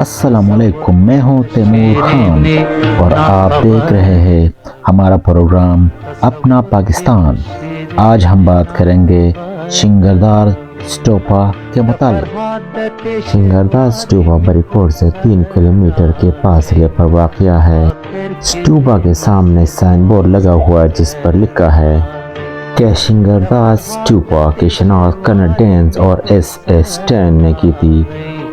السلام علیکم، میں ہوں تیمور خان اور آپ دیکھ رہے ہیں ہمارا پروگرام اپنا پاکستان۔ آج ہم بات کریں گے شنگردار اسٹوپا کے متعلق۔ شنگردار اسٹوپا بری کوٹ سے 3 کلومیٹر کے فاصلے پر واقع ہے۔ اسٹوپا کے سامنے سائن بورڈ لگا ہوا ہے جس پر لکھا ہے کہ شنگردار اسٹوپا کی شناخت کناڈینز اور ایس.ایس. نے کی تھی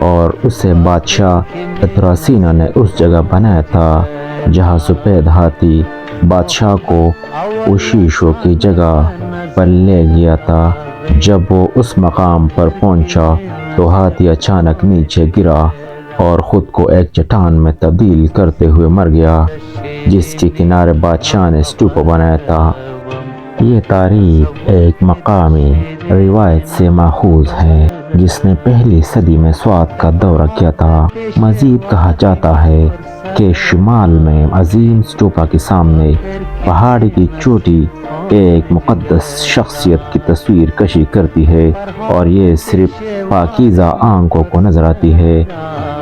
اور اسے بادشاہ اتراسینا نے اس جگہ بنایا تھا جہاں سفید ہاتھی بادشاہ کو اوشیشو کی جگہ پر لے گیا تھا۔ جب وہ اس مقام پر پہنچا تو ہاتھی اچانک نیچے گرا اور خود کو ایک چٹان میں تبدیل کرتے ہوئے مر گیا جس کے کنارے بادشاہ نے اسٹوپا بنایا تھا۔ یہ تاریخ ایک مقامی روایت سے ماخوذ ہے جس نے پہلی صدی میں سوات کا دورہ کیا تھا۔ مزید کہا جاتا ہے کہ شمال میں عظیم اسٹوپا کے سامنے پہاڑ کی چوٹی ایک مقدس شخصیت کی تصویر کشی کرتی ہے اور یہ صرف پاکیزہ آنکھوں کو نظر آتی ہے۔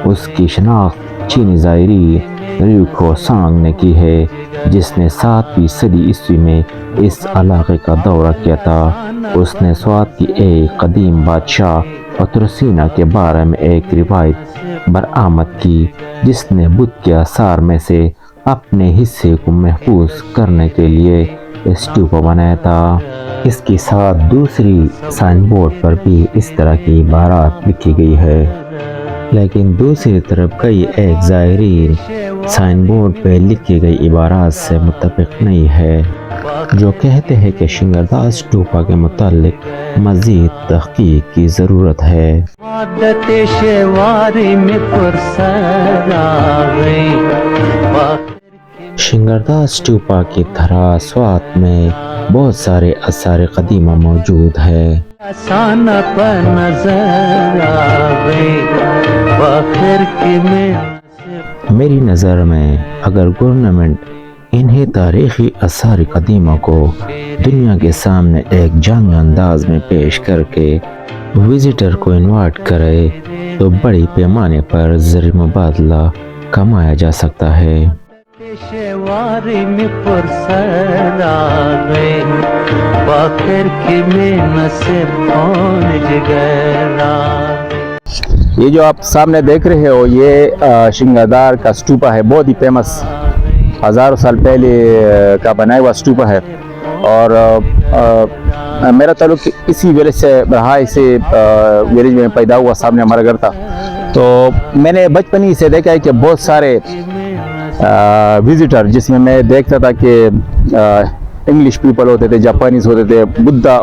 اس کی شناخت چینی زائرین ریوکو سانگ نے کی ہے جس نے 7ویں صدی عیسوی میں اس علاقے کا دورہ کیا تھا۔ اس نے سوات کی ایک قدیم بادشاہ اترسینا کے بارے میں ایک روایت برآمد کی جس نے بدھ کے آثار میں سے اپنے حصے کو محفوظ کرنے کے لیے اسٹوپا بنایا تھا۔ اس کے ساتھ دوسری سائن بورڈ پر بھی اس طرح کی عبارات لکھی گئی ہے، لیکن دوسری طرف کئی ایک زائرین سائن بورڈ پہ لکھی گئی عبارات سے متفق نہیں ہے جو کہتے ہیں کہ شنگردار اسٹوپا کے متعلق مزید تحقیق کی ضرورت ہے۔ شنگردار اسٹوپا کی طرح سوات میں بہت سارے آثار قدیمہ موجود ہے۔ میری نظر میں اگر گورنمنٹ انہیں تاریخی آثار قدیمہ کو دنیا کے سامنے ایک جامع انداز میں پیش کر کے وزٹر کو انوائٹ کرے تو بڑی پیمانے پر زر مبادلہ کمایا جا سکتا ہے۔ یہ جو آپ سامنے دیکھ رہے ہو یہ شنگردار کا اسٹوپا ہے، بہت ہی فیمس، ہزاروں سال پہلے کا بنایا ہوا اسٹوپا ہے اور میرا تعلق اسی ویلیج سے رہا، اسی ویلیج میں پیدا ہوا، سامنے ہمارا گھر تھا۔ تو میں نے بچپن ہی سے دیکھا ہے کہ بہت سارے وزٹر جس میں میں دیکھتا تھا کہ انگلش پیپل ہوتے تھے، جاپانیز ہوتے تھے، بدھا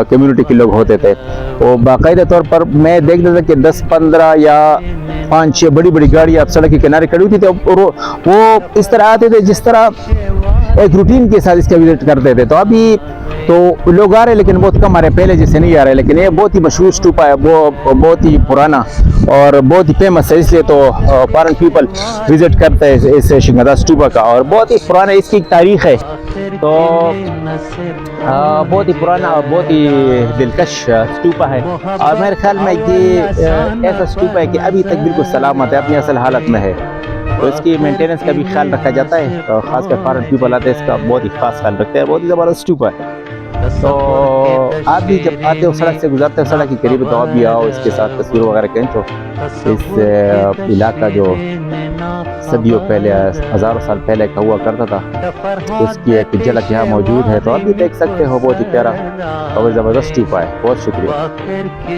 کمیونٹی کے لوگ ہوتے تھے، وہ باقاعدہ طور پر میں دیکھتا تھا کہ 10-15 یا 5-6 بڑی بڑی گاڑیاں سڑک کے کنارے کھڑی ہوتی تھی اور وہ اس طرح آتے تھے جس طرح ایک روٹین کے ساتھ اس کا وزٹ کرتے تھے۔ تو ابھی تو لوگ آ رہے لیکن بہت کم آ رہے، پہلے جیسے نہیں آ رہے، لیکن یہ بہت ہی مشہور اسٹوپا ہے، وہ بہت ہی پرانا اور بہت ہی فیمس ہے، اس لیے تو فارن پیپل وزٹ کرتے ہیں اس شنگردار اسٹوپا کا، اور بہت ہی پرانا اس کی تاریخ ہے، تو بہت ہی پرانا اور بہت ہی دلکش اسٹوپا ہے، اور میرے خیال میں یہ ایسا اسٹوپا ہے کہ ابھی تک بالکل سلامت ہے، اپنی اصل حالت میں ہے، تو اس کی مینٹیننس کا بھی خیال رکھا جاتا ہے، تو خاص کر فارن پیپل آتے ہیں اس کا بہت ہی خاص خیال رکھتے ہیں، بہت ہی زبردست اسٹوپا ہے۔ تو آپ بھی جب آتے ہو سڑک سے گزرتے ہو سڑک کے قریب تو آپ بھی آؤ، اس کے ساتھ تصویر وغیرہ کھینچو۔ اس علاقہ جو صدیوں پہلے، ہزاروں سال پہلے کا ہوا کرتا تھا، اس کی ایک جھلک یہاں موجود ہے، تو آپ بھی دیکھ سکتے ہو، بہت ہی پیارا اور زبردست اسٹوپا ہے۔ بہت شکریہ۔